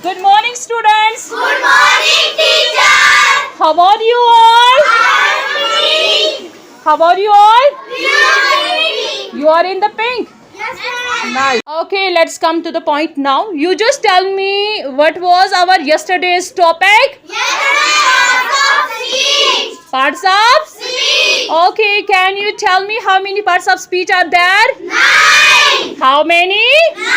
Good morning, students. Good morning, teacher. How are you all? How are you all? You are in the pink. Yes, ma'am. Nice. Okay, let's come to the point now. You just tell me what was our yesterday's topic? Yes, ma'am. Speech. Parts of? Speech. Okay, can you tell me how many parts of speech are there? 9. How many? 9.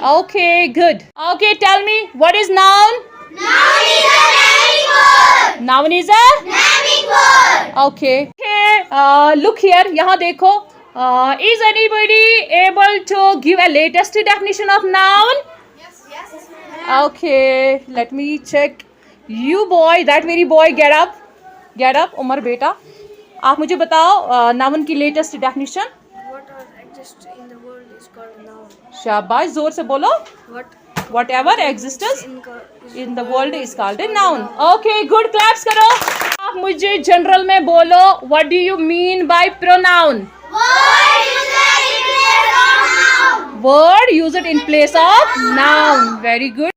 Okay, good. Okay, tell me what is noun? Noun is a naming word. Noun is a? Naming word. Okay. Okay, look here. यहाँ देखो. Is anybody able to give a latest definition of noun? Yes, ma'am. Okay, let me check. You boy, that very boy, get up. Get up, Umar बेटा. आप मुझे बताओ noun की latest definition. What exists in the world is called a noun. शाबाश, जोर से बोलो. Whatever exists In in the world is called a noun. Okay, good. Claps करो. आप मुझे जनरल में बोलो. What do you mean by pronoun? Word used in place of noun. Word used in place of noun. Very good.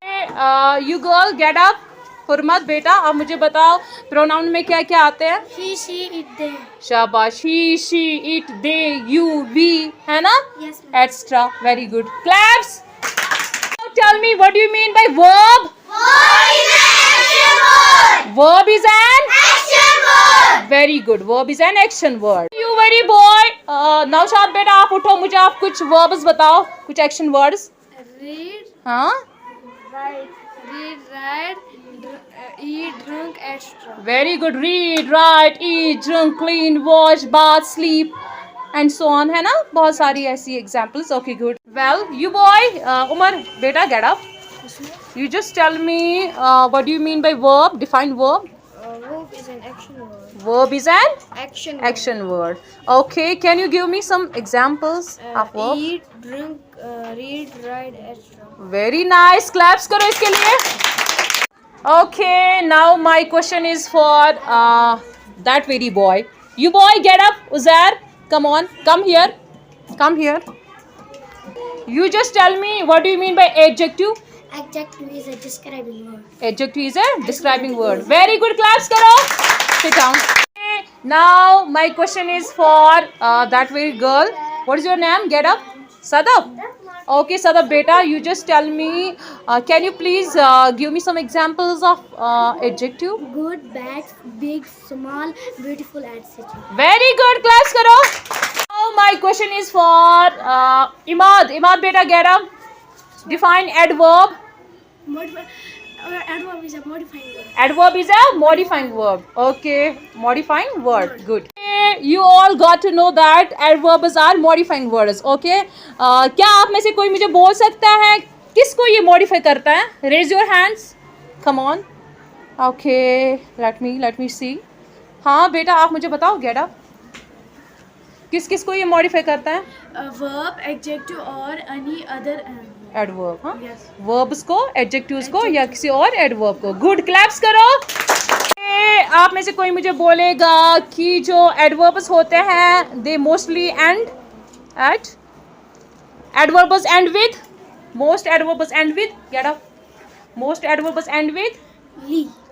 You girl, get up. हुर्मत बेटा, आप मुझे बताओ pronoun में क्या क्या आते हैं? he, she, it, they. शाबाश. He, she, it, they, you, we, है ना? Yes, ma'am. Etc. Very good. Claps. Now tell me what do you mean by verb? Word is an action word. Verb is an? Action word. Very good. Verb is an action word. You very boy. Naushad बेटा आप उठो, मुझे आप कुछ verbs बताओ, कुछ action words. Read, हाँ? write, eat, drink, etc. Very good. Read, write, eat, drink, clean, wash, bath, sleep, and so on. है ना? बहुत सारी ऐसी examples. Okay, good. Well, you boy, Umar, beta, get up. You just tell me what do you mean by verb? Define verb. Verb is an action word. Verb is an Action. action word. Okay, can you give me some examples of verb? Eat, drink, read, write, etc. Very nice. Claps करो इसके लिए. Okay, now my question is for that very boy. You boy, get up. Uzair, come on. Come here. Come here. You just tell me what do you mean by adjective? Adjective is a describing word. Adjective is a describing word. Very good. Claps करो. Sit down. Okay, now my question is for that very girl. What is your name? Get up. Sadaf. Okay, Sadaf beta, you just tell me, can you please give me some examples of adjective? Good, bad, big, small, beautiful, etc. Very good. Claps karo. Now my question is for Imad. Imad beta, get up. Define adverb. Adverb is a modifying word. Adverb is a modifying verb. Okay, modifying word. Good. Okay, you all got to know that adverbs are modifying words. Okay. क्या आप में से कोई मुझे बोल सकता है किसको ये modify करता है? Raise your hands. Come on. Okay. Let me see. हाँ बेटा आप मुझे बताओ. Get up. किस को ये modify करता है? Verb, adjective or any other. Adverb. हाँ. Yes. Verbs को, adjectives को या किसी और adverb को. Good. Claps करो. आप में से कोई मुझे बोलेगा कि जो adverbs होते हैं they mostly end at adverbs end with most adverbs end with get up most adverbs end with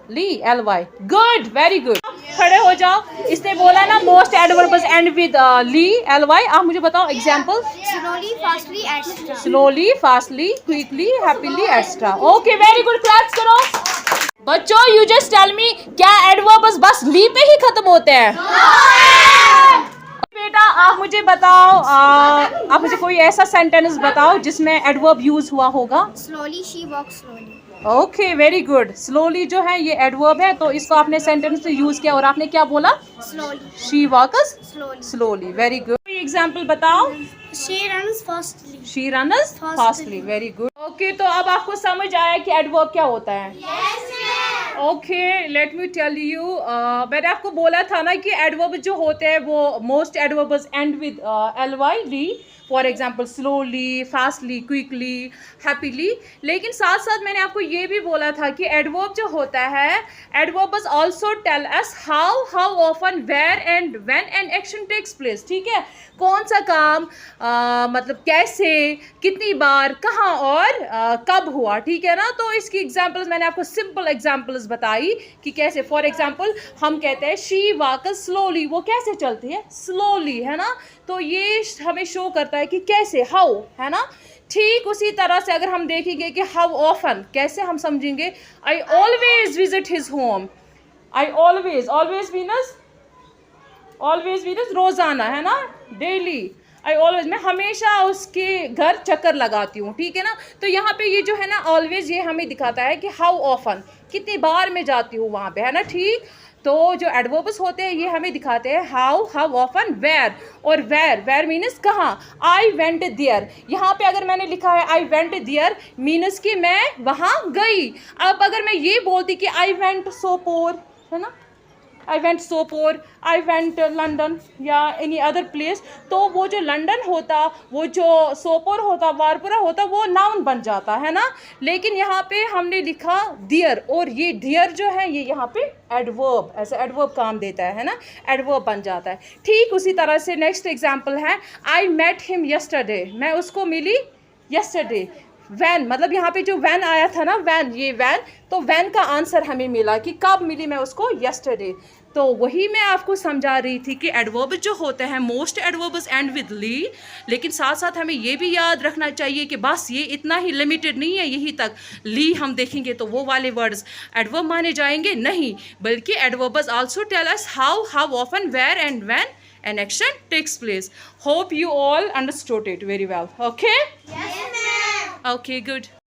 Lee ly. Good, very good. खड़े हो जाओ. इसने बोला ना most adverbs end with Lee ly. आप मुझे बताओ example. Slowly, fastly, etc. Slowly, fastly, quickly, happily, etc. Okay, very good. Claps करो. बच्चों you just tell me क्या adverbs बस ली पे ही खत्म होते हैं? बेटा आप मुझे बताओ आप मुझे कोई ऐसा सेंटेंस बताओ जिसमें एडवर्ब यूज हुआ होगा. Slowly, she walks slowly. Okay, very good. Slowly जो है ये एडवर्ब है तो इसको आपने सेंटेंस में यूज किया और आपने क्या बोला? Slowly. She walks Slowly. Slowly. Very good. कोई एग्जांपल बताओ. She runs fastly. She runs fastly. Very good. Okay, तो अब आपको समझ आया कि एडवर्ब क्या होता है? Okay, let me tell you. मैंने आपको बोला था ना कि एडवर्ब जो होते हैं वो most adverbs end with ly ly for example slowly, fastly, quickly, happily. लेकिन साथ साथ मैंने आपको ये भी बोला था कि एडवर्ब जो होता है, adverbs also tell us how often, where and when an action takes place. ठीक है, कौन सा काम मतलब कैसे, कितनी बार, कहाँ और कब हुआ। ठीक है ना। तो इसकी एग्जांपल्स मैंने आपको सिंपल एग्जांपल्स बताई कि कैसे। फॉर एग्जांपल हम कहते हैं शी वॉक्स स्लोली, वो कैसे चलती है, स्लोली, है ना। तो ये हमें शो करता है कि कैसे, हाउ, है ना। ठीक उसी तरह से अगर हम देखेंगे कि हाउ ऑफन, कैसे हम समझेंगे, I always visit his home. I always, always मीनस रोजाना, है ना, डेली। आई ऑलवेज, मैं हमेशा उसके घर चक्कर लगाती हूँ। ठीक है ना। तो यहाँ पे ये जो है ना ऑलवेज, ये हमें दिखाता है कि हाउ ऑफन, कितनी बार मैं जाती हूँ वहाँ पे, है ना। ठीक। तो जो एडवर्ब्स होते हैं ये हमें दिखाते हैं हाउ ऑफन, वेयर। और वेयर मीनस कहाँ, आई वेंट देयर। यहाँ पे अगर मैंने लिखा है आई वेंट देयर मीनस कि मैं वहाँ गई। अब अगर मैं ये बोलती कि आई वेंट सोपोर, है ना, I went Sopore, I went London या एनी अदर प्लेस, तो वो जो लंदन होता, वो जो सोपोर होता, वारपुरा होता, वो नाउन बन जाता, है ना। लेकिन यहाँ पे हमने लिखा डियर, और ये डियर जो है ये यहाँ पे एडवर्ब, ऐसा एडवर्ब काम देता है ना, एडवर्ब बन जाता है। ठीक उसी तरह से नेक्स्ट एग्जाम्पल है आई मेट हिम यस्टरडे, मैं उसको मिली यस्टरडे। वैन, मतलब यहाँ पे जो वैन आया था ना, वैन, ये वैन, तो वैन का आंसर हमें मिला कि कब मिली मैं उसको, यस्टरडे। तो वही मैं आपको समझा रही थी कि एडवर्ब जो होते हैं, मोस्ट एडवर्ब्स एंड विद ली। लेकिन साथ साथ हमें ये भी याद रखना चाहिए कि बस ये इतना ही लिमिटेड नहीं है, यही तक। ली हम देखेंगे तो वो वाले वर्ड्स एडवर्ब माने जाएंगे नहीं, बल्कि adverbs also tell us how often, where and when an action takes place. Hope you all understood it very well. Okay? Yes, ma'am. Okay, good.